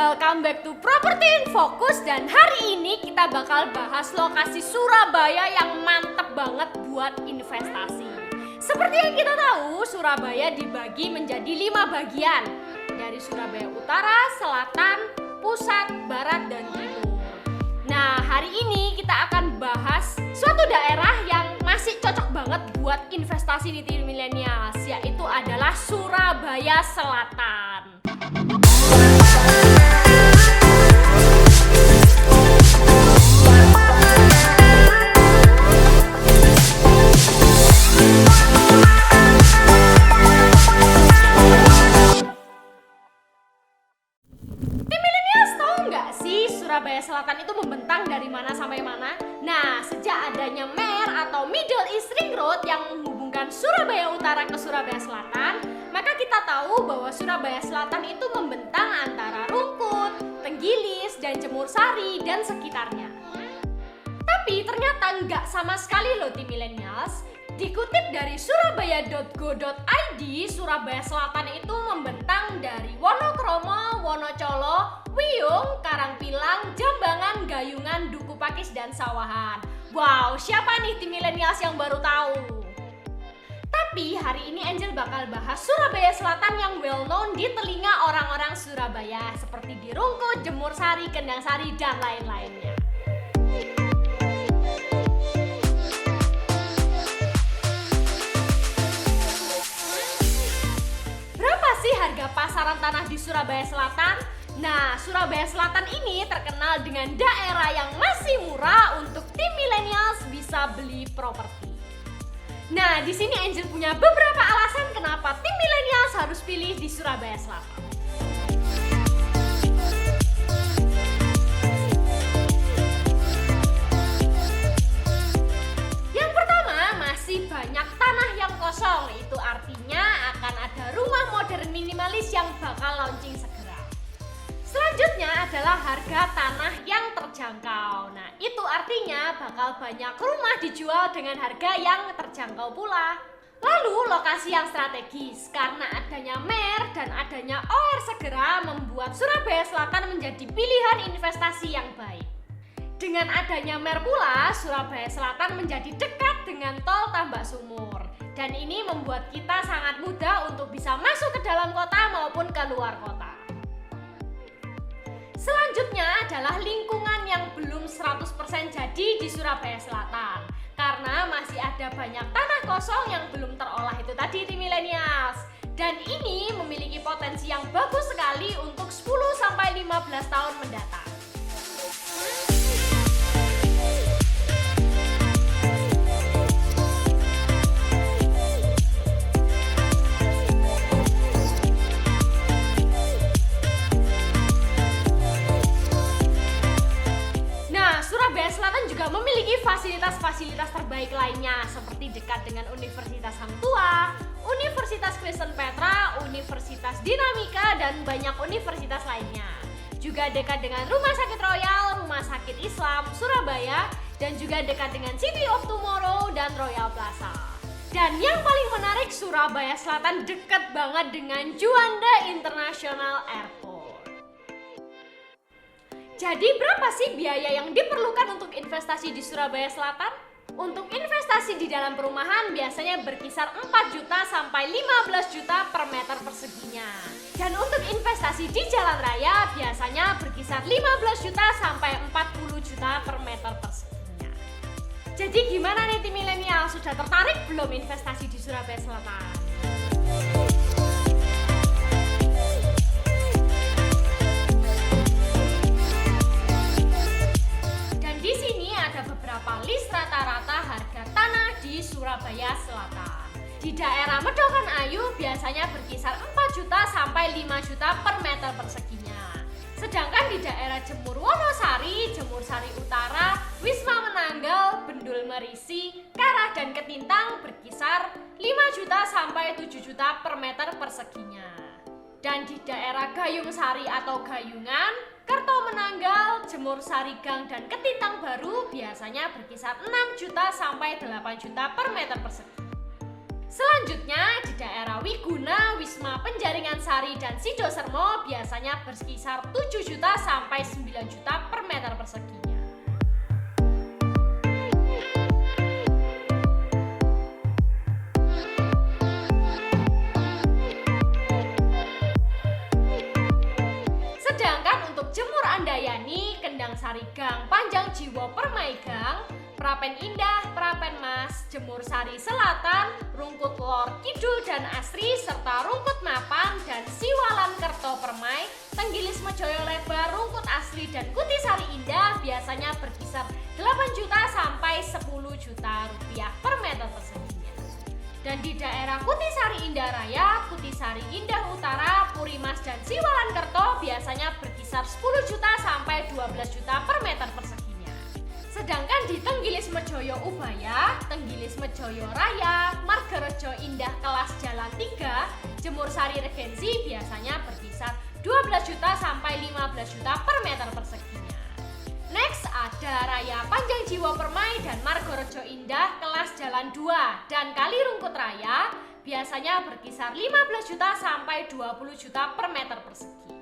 welcome back to Property in Focus. Dan hari ini kita bakal bahas lokasi Surabaya yang mantep banget buat investasi. Seperti yang kita tahu, Surabaya dibagi menjadi 5 bagian, dari Surabaya Utara, Selatan, Pusat, Barat, dan Timur. Nah, hari ini kita akan bahas suatu daerah yang masih cocok banget buat investasi di milenials, yaitu adalah Surabaya Selatan. Surabaya Selatan itu membentang dari mana sampai mana? Nah, sejak adanya MER atau Middle East Ring Road yang menghubungkan Surabaya Utara ke Surabaya Selatan, maka kita tahu bahwa Surabaya Selatan itu membentang antara Rungkut, Tenggilis, dan Jemur Sari dan sekitarnya. Tapi ternyata nggak sama sekali loh tim millennials. Dikutip dari surabaya.go.id, Surabaya Selatan itu membentang dari Wonokromo, Wonocolo, Wiyung, Karangpilang, Jambangan, Gayungan, Duku Pakis, dan Sawahan. Wow, siapa nih tim milenials yang baru tahu? Tapi hari ini Angel bakal bahas Surabaya Selatan yang well known di telinga orang-orang Surabaya, seperti di Rungkut, Jemur Sari, Kendang Sari, dan lain-lainnya. Harga pasaran tanah di Surabaya Selatan. Nah, Surabaya Selatan ini terkenal dengan daerah yang masih murah untuk tim millennials bisa beli properti. Nah, di sini Angel punya beberapa alasan kenapa tim millennials harus pilih di Surabaya Selatan. Yang pertama, masih banyak tanah yang kosong. Itu artinya akan ada rumah modern minimalis yang bakal launching segera. Selanjutnya adalah harga tanah yang terjangkau. Nah, itu artinya bakal banyak rumah dijual dengan harga yang terjangkau pula. Lalu lokasi yang strategis, karena adanya MER dan adanya OR segera membuat Surabaya Selatan menjadi pilihan investasi yang baik. Dengan adanya MER pula, Surabaya Selatan menjadi dekat dengan tol Tambak Sumur. Dan ini membuat kita sangat mudah untuk bisa masuk ke dalam kota maupun ke luar kota. Selanjutnya adalah lingkungan yang belum 100% jadi di Surabaya Selatan. Karena masih ada banyak tanah kosong yang belum terolah itu tadi di millennials. Dan ini memiliki potensi yang bagus sekali untuk 10-15 tahun mendatang. Memiliki fasilitas-fasilitas terbaik lainnya seperti dekat dengan Universitas Hang Tuah, Universitas Kristen Petra, Universitas Dinamika, dan banyak universitas lainnya. Juga dekat dengan Rumah Sakit Royal, Rumah Sakit Islam Surabaya, dan juga dekat dengan City of Tomorrow dan Royal Plaza. Dan yang paling menarik, Surabaya Selatan dekat banget dengan Juanda International Airport. Jadi berapa sih biaya yang diperlukan untuk investasi di Surabaya Selatan? Untuk investasi di dalam perumahan biasanya berkisar 4 juta sampai 15 juta per meter perseginya. Dan untuk investasi di jalan raya biasanya berkisar 15 juta sampai 40 juta per meter perseginya. Jadi gimana nih tim milenial, sudah tertarik belum investasi di Surabaya Selatan? List rata-rata harga tanah di Surabaya Selatan. Di daerah Medokan Ayu biasanya berkisar 4 juta sampai 5 juta per meter perseginya. Sedangkan di daerah Jemur Wonosari, Jemur Sari Utara, Wisma Menanggal, Bendul Merisi, Karah, dan Ketintang berkisar 5 juta sampai 7 juta per meter perseginya. Dan di daerah Gayung Sari atau Gayungan, Kerto Menanggal, Jemur Sari Gang, dan Ketintang Baru biasanya berkisar 6 juta sampai 8 juta per meter persegi. Selanjutnya di daerah Wiguna, Wisma Penjaringan Sari, dan Sidosermo biasanya berkisar 7 juta sampai 9 juta per meter perseginya. Sedangkan untuk Jemur Andayani, Kendang Sari Gang, Panjang Jiwo Permai Gang, Prapen Indah, Prapen Mas, Jemur Sari Selatan, Rungkut Lor Kidul dan Asri, serta Rungkut Mapan dan Siwalan Kerto Permai, Tenggilis Mejoyo Lebar, Rungkut Asli, dan Kutisari Indah biasanya berkisar 8 juta sampai 10 juta rupiah per meter perseginya. Dan di daerah Kutisari Indah Raya, Kutisari Indah Utara, Purimas, dan Siwalan Kerto biasanya berkisar 10 juta sampai 12 juta per meter perseginya. Sedangkan di Tenggilis Mejoyo Ubaya, Tenggilis Mejoyo Raya, Margarejo Indah Kelas Jalan 3, Jemur Sari Regensi biasanya berkisar 12 juta sampai 15 juta per meter perseginya. Next ada Raya Panjang Jiwo Permai dan Margarejo Indah Kelas Jalan 2 dan Kali Rungkut Raya biasanya berkisar 15 juta sampai 20 juta per meter persegi.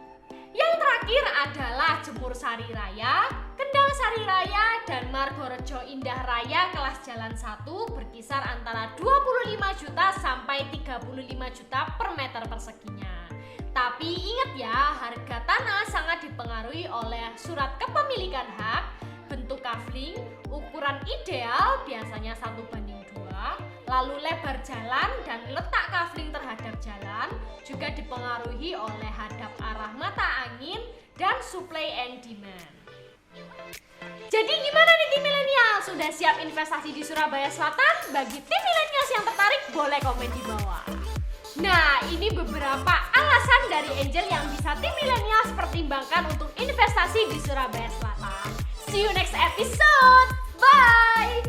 Yang terakhir adalah Jemur Sari Raya, Kendang Sari Raya, dan Margarejo Indah Raya Kelas Jalan 1 berkisar antara 25 juta sampai 35 juta per meter perseginya. Tapi ingat ya, harga tanah sangat dipengaruhi oleh surat kepemilikan hak, bentuk kafling, ukuran ideal biasanya 1:2, lalu lebar jalan dan letak kafling terhadap jalan juga dipengaruhi oleh hadap arah mata angin dan supply and demand. Jadi gimana nih tim milenial? Sudah siap investasi di Surabaya Selatan? Bagi tim milenials yang tertarik boleh komen di bawah. Nah, ini beberapa alasan dari Angel yang bisa tim milenials pertimbangkan untuk investasi di Surabaya Selatan. See you next episode. Bye.